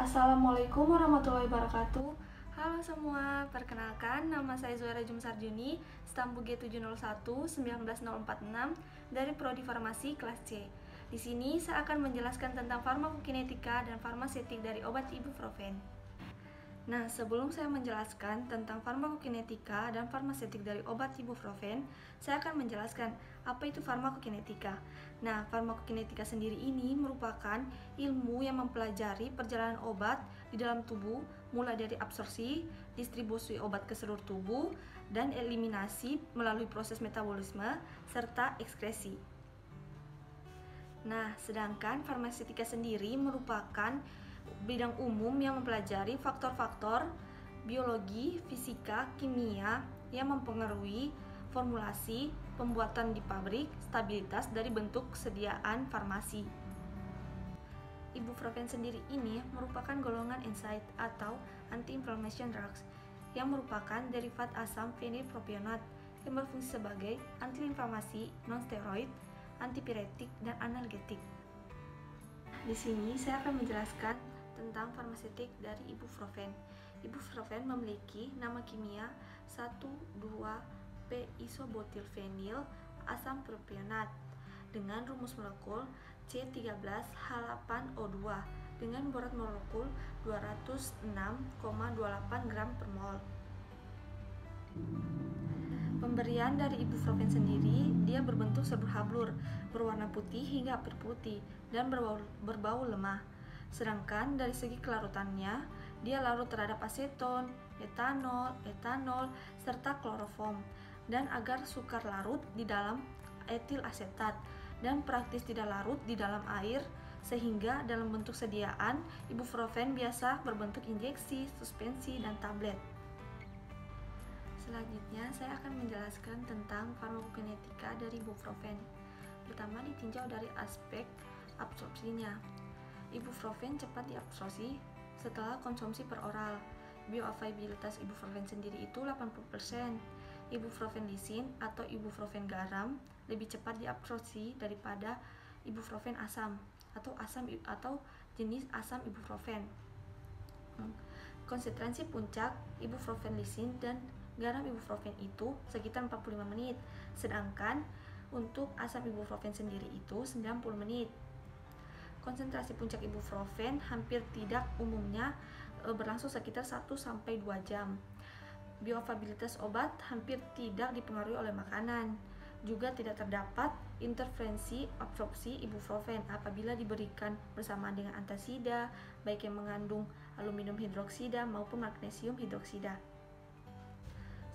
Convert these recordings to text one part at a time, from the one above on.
Assalamualaikum warahmatullahi wabarakatuh. Halo semua, perkenalkan nama saya Zuhaira Jumsarjuni, stambu G701 19046 dari Prodi Farmasi kelas C. Di sini saya akan menjelaskan tentang farmakokinetika dan farmaseutik dari obat ibuprofen. Nah, sebelum saya menjelaskan tentang farmakokinetika dan farmaseutik dari obat ibuprofen, saya akan menjelaskan apa itu farmakokinetika. Nah, farmakokinetika sendiri ini merupakan ilmu yang mempelajari perjalanan obat di dalam tubuh, mulai dari absorpsi, distribusi obat ke seluruh tubuh, dan eliminasi melalui proses metabolisme, serta ekskresi. Nah, sedangkan farmaseutika sendiri merupakan bidang umum yang mempelajari faktor-faktor biologi, fisika, kimia yang mempengaruhi formulasi, pembuatan di pabrik, stabilitas dari bentuk kesediaan farmasi. Ibuprofen sendiri ini merupakan golongan NSAID atau anti-inflammation drugs yang merupakan derivat asam fenilpropionat yang berfungsi sebagai anti-inflamasi, non-steroid, antipiretik, dan analgetik. Di sini saya akan menjelaskan tentang farmaseutik dari ibuprofen. Ibuprofen memiliki nama kimia 1,2-p-isobutyl-fenil asam propionat dengan rumus molekul C13H8O2 dengan berat molekul 206,28 gram per mol. Pemberian dari ibuprofen sendiri, dia berbentuk seberhablur, berwarna putih hingga hampir putih, dan berbau lemah. Sedangkan dari segi kelarutannya, dia larut terhadap aseton, etanol, serta kloroform, dan agar sukar larut di dalam etil asetat, dan praktis tidak larut di dalam air, sehingga dalam bentuk sediaan, ibuprofen biasa berbentuk injeksi, suspensi, dan tablet. Selanjutnya, saya akan menjelaskan tentang farmakokinetika dari ibuprofen. Pertama, ditinjau dari aspek absorpsinya. Ibuprofen cepat diabsorpsi setelah konsumsi per oral. Bioavailabilitas ibuprofen sendiri itu 80%. Ibuprofen lisin atau ibuprofen garam lebih cepat diabsorpsi daripada ibuprofen asam atau jenis asam ibuprofen. Konsentrasi puncak ibuprofen lisin dan garam ibuprofen itu sekitar 45 menit, sedangkan untuk asam ibuprofen sendiri itu 90 menit. Konsentrasi puncak ibuprofen hampir tidak umumnya berlangsung sekitar 1-2 jam. Bioavailabilitas obat hampir tidak dipengaruhi oleh makanan. Juga tidak terdapat interferensi absorpsi ibuprofen apabila diberikan bersamaan dengan antasida, baik yang mengandung aluminium hidroksida maupun magnesium hidroksida.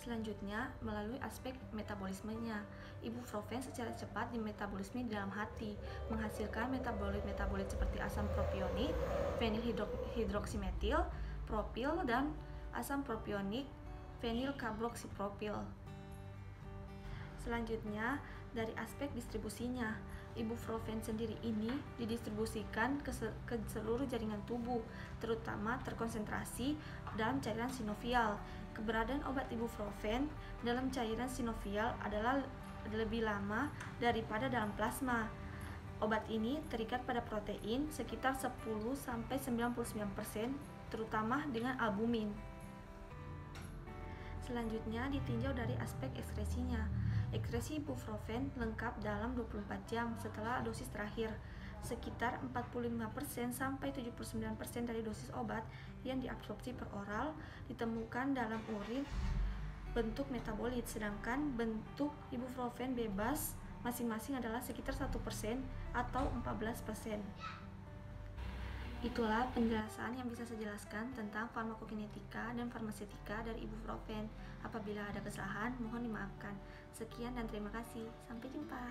Selanjutnya, melalui aspek metabolismenya, ibuprofen secara cepat dimetabolisme di dalam hati, menghasilkan metabolit-metabolit seperti asam propionik, fenilhidroksimetil, propil, dan asam propionik, fenilkarboksilpropil. Selanjutnya, dari aspek distribusinya, ibuprofen sendiri ini didistribusikan ke seluruh jaringan tubuh, terutama terkonsentrasi dalam cairan sinovial. Keberadaan obat ibuprofen dalam cairan sinovial adalah lebih lama daripada dalam plasma. Obat ini terikat pada protein sekitar 10-99%, terutama dengan albumin. Selanjutnya ditinjau dari aspek ekskresinya. Ekskresi ibuprofen lengkap dalam 24 jam setelah dosis terakhir. Sekitar 45%-79% dari dosis obat yang diabsorpsi per oral ditemukan dalam urin bentuk metabolit, sedangkan bentuk ibuprofen bebas masing-masing adalah sekitar 1% atau 14%. Itulah penjelasan yang bisa saya jelaskan tentang farmakokinetika dan farmaseutika dari ibuprofen. Apabila ada kesalahan, mohon dimaafkan. Sekian dan terima kasih. Sampai jumpa.